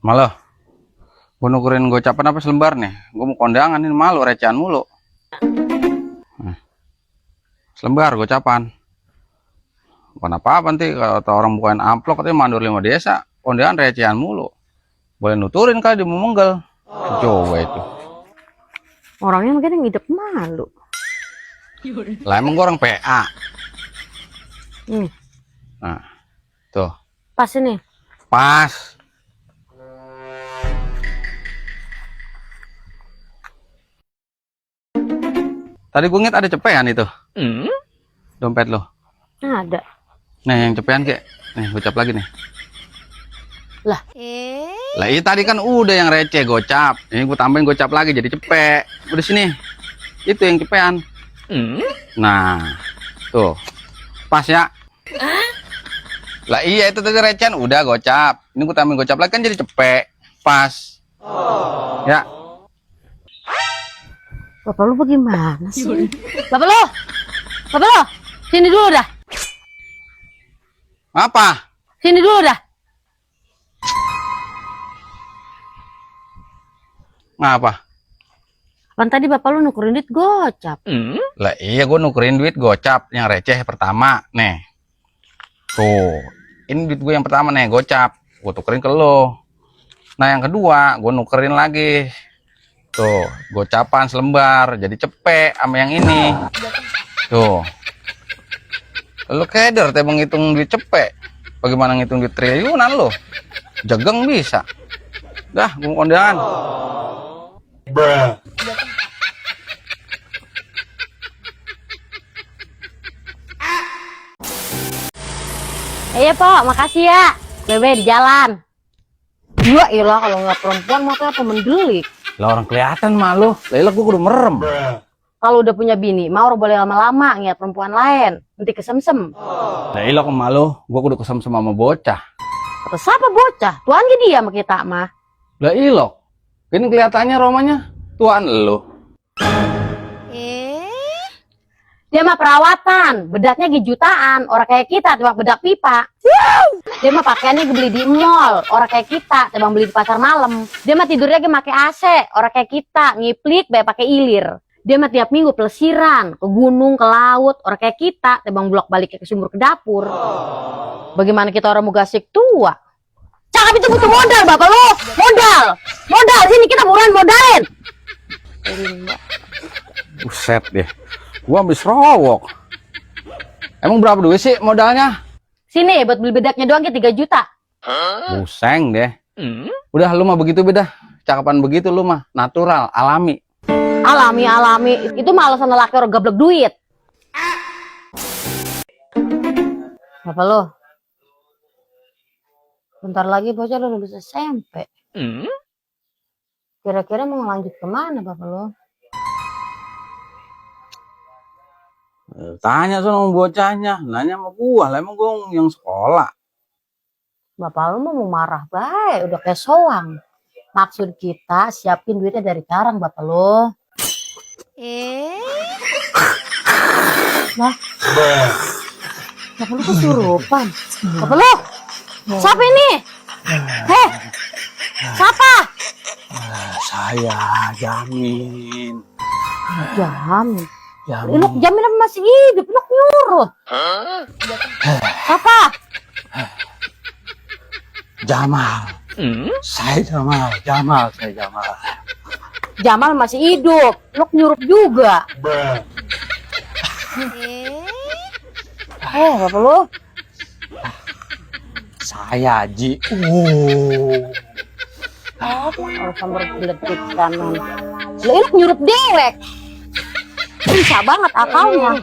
Malah, gue nukerin gocapan apa selembar nih? Gue mau kondangan ini malu recehan mulu. Selembar gocapan. Bukan apa-apa nanti kalau orang bukain amplop katanya mandur 5 desa, kondangan recehan mulu. Boleh nuturin kali dia mau menggel. Coba itu. Orangnya mungkin ngidep malu. Lah emang gue orang PA. Nih, Nah, tuh. pas ini. Pas. Tadi gue ngeliat ada cepean itu. Dompet lo. Ada. Nih yang cepean kek. Nih gocap lagi nih. Lah. Lah ini tadi kan udah yang receh gocap. Ini gue tambahin gocap lagi jadi cepet. Udah sini. Itu yang cepean. Nah, tuh. Pas ya. Lah iya itu tadi recehan udah gocap. Ini gue tambahin gocap lagi kan jadi cepet. Pas. Ya. Bapak lu bagaimana sih? Bapak lu! Bapak lu! Sini dulu dah. Apa? Sini dulu dah. Ngapa? Kan tadi bapak lu nukerin duit gocap. Lah iya gue nukerin duit gocap yang receh pertama. Nih. Tuh. Ini duit gue yang pertama nih gocap. Gue tukerin ke lo. Nah yang kedua gue nukerin lagi. Tuh. Gocapan selembar. Jadi cepet sama yang ini. Tuh. Lo keder teh menghitung duit cepet. Bagaimana ngitung duit triliunan lo? Jageng bisa. Dah gue mau kondangan. Iya Pok, makasih ya. Bebe di jalan. Iya iyalah kalau nggak perempuan mau apa mendelik. Lah orang kelihatan mah lo. Lah gue kudu merem. Kalau udah punya bini, mau boleh lama-lama ngeliat perempuan lain. Nanti kesemsem. Lah ilok sama lo, gue kudu kesem sama bocah. Kata siapa bocah? Tuan dia sama kita mah. Lah ilok. Ini kelihatannya romanya tuan lo. Dia mah perawatan, bedaknya jutaan. Orang kayak kita cuma bedak pipa. Dia mah pakaiannya beli di mall. Orang kayak kita cuma beli di pasar malam. Dia mah tidurnya pakai AC. Orang kayak kita ngiplik bayar pakai ilir. Dia mah tiap minggu pelesiran ke gunung, ke laut. Orang kayak kita tebang bulak balik ke sumur ke dapur. Bagaimana kita orang mau gasik tua? Cakap itu butuh modal, bapak lo. Modal sini kita buruan modalin. Buset deh. Gua habis rowok. Emang berapa duit sih modalnya? Sini buat beli bedaknya doang 3 juta. Buseng deh. Udah lu mah begitu beda. Cakapan begitu lu mah natural, alami. Alami. Itu mah alasan lelaki orang gablek duit. Bapak lo. Bentar lagi bocah lo lulus SMP. Kira-kira mau lanjut kemana bapak lo? Tanya sama bocahnya, nanya sama gua, lah emang gua yang sekolah. Bapak lo mau marah baik, udah kayak soang. Maksud kita siapin duitnya dari sekarang bapak lo. Lah, bapak lo kesurupan. Bapak lo, siapa ini? Siapa? Saya Jamin. Jamin. Ilok Jamin apa masih hidup? Ilok nyuruh. Apa? Jamal. Saya Jamal. Jamal masih hidup. Ilok nyuruh juga. Bapak lu? Saya Ji. Kalau sambar geledik kanan. Lah ilok nyuruh dewek. Bisa banget akalnya.